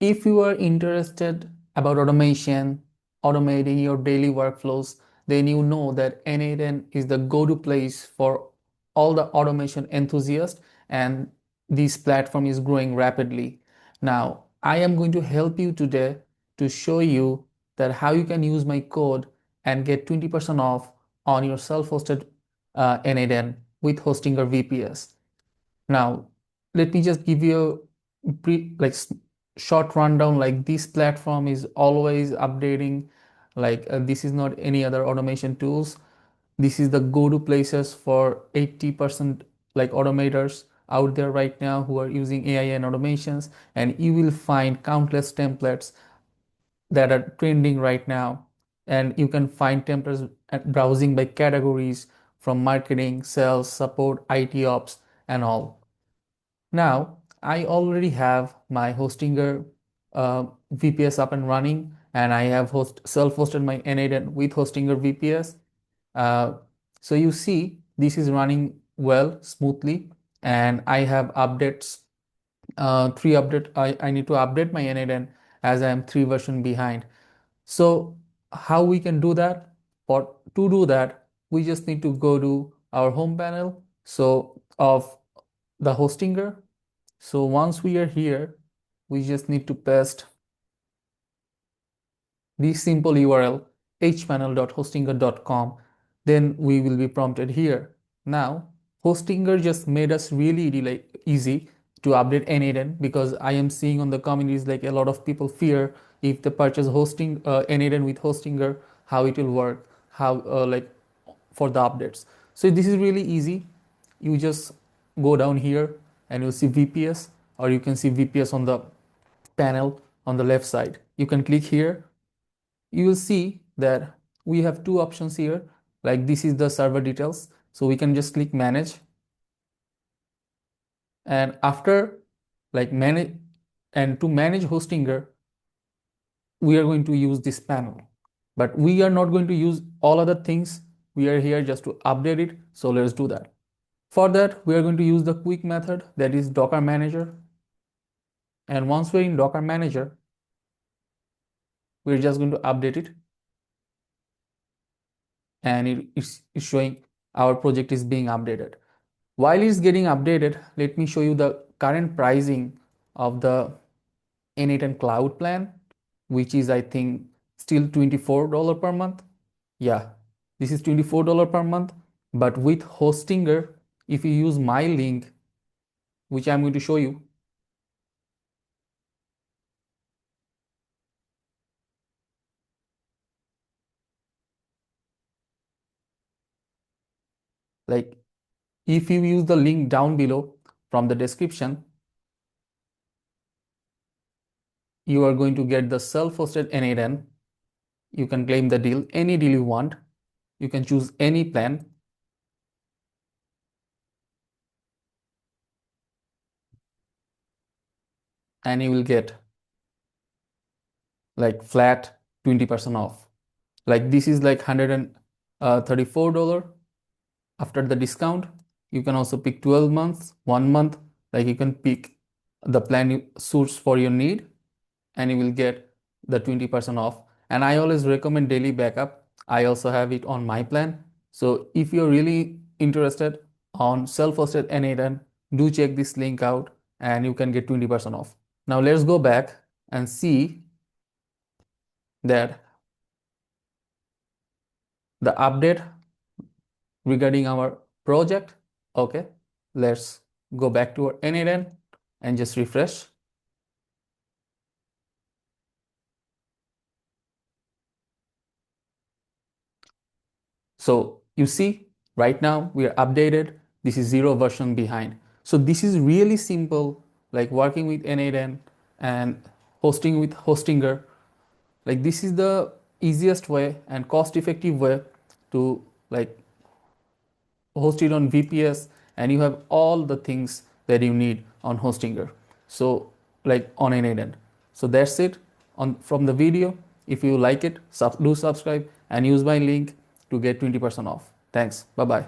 If you are interested about automation, automating your daily workflows, then you know that n8n is the go-to place for all the automation enthusiasts, and this platform is growing rapidly. Now, I am going to help you today to show you that how you can use my code and get 20% off on your self-hosted n8n with Hostinger VPS. Now, let me just give you a short rundown. Like, this platform is always updating. This is not any other automation tools. This is the go-to places for 80% like automators out there right now who are using AI and automations, and you will find countless templates that are trending right now. And you can find templates at browsing by categories from marketing, sales, support, IT ops, and all. Now, I already have my Hostinger VPS up and running, and I have self-hosted my n8n with Hostinger VPS. Uh, so you see, this is running well, smoothly, and I have updates. Three update. I need to update my n8n as I am 3 version behind. So how we can do that? For to do that, we just need to go to our home panel. So of the Hostinger. So once we are here, we just need to paste the simple URL hpanel.hostinger.com. Then we will be prompted here. Now, Hostinger just made us really easy to update n8n, because I am seeing on the communities like a lot of people fear if they purchase hosting n8n with Hostinger, how it will work, how for the updates. So this is really easy. You just go down here and you'll see VPS, or you can see VPS on the panel on the left side. You can click here. You will see that we have two options here. Like, this is the server details. So we can just click manage. And after manage, and to manage Hostinger, we are going to use this panel. But we are not going to use all other things. We are here just to update it. So let's do that. For that, we are going to use the quick method, that is Docker Manager. And once we're in Docker Manager, we're just going to update it. And it's showing our project is being updated. While it's getting updated, let me show you the current pricing of the n8n cloud plan, which is, I think, still $24 per month. Yeah, this is $24 per month. But with Hostinger, if you use my link, which I'm going to show you, like if you use the link down below from the description, you are going to get the self-hosted n8n. You can claim the deal, any deal you want. You can choose any plan. And you will get like flat 20% off. Like, this is like $134 after the discount. You can also pick 12 months, 1 month. Like, you can pick the plan you suits for your need, and you will get the 20% off. And I always recommend daily backup. I also have it on my plan. So if you're really interested on self-hosted n8n, do check this link out and you can get 20% off. Now let's go back and see that the update regarding our project. Okay, let's go back to our n8n and just refresh. So you see, right now we are updated. This is 0 version behind. So this is really simple, like working with n8n and hosting with Hostinger. Like, this is the easiest way and cost-effective way to like host it on VPS, and you have all the things that you need on Hostinger. So like on n8n. So that's it on from the video. If you like it, do subscribe and use my link to get 20% off. Thanks. Bye bye.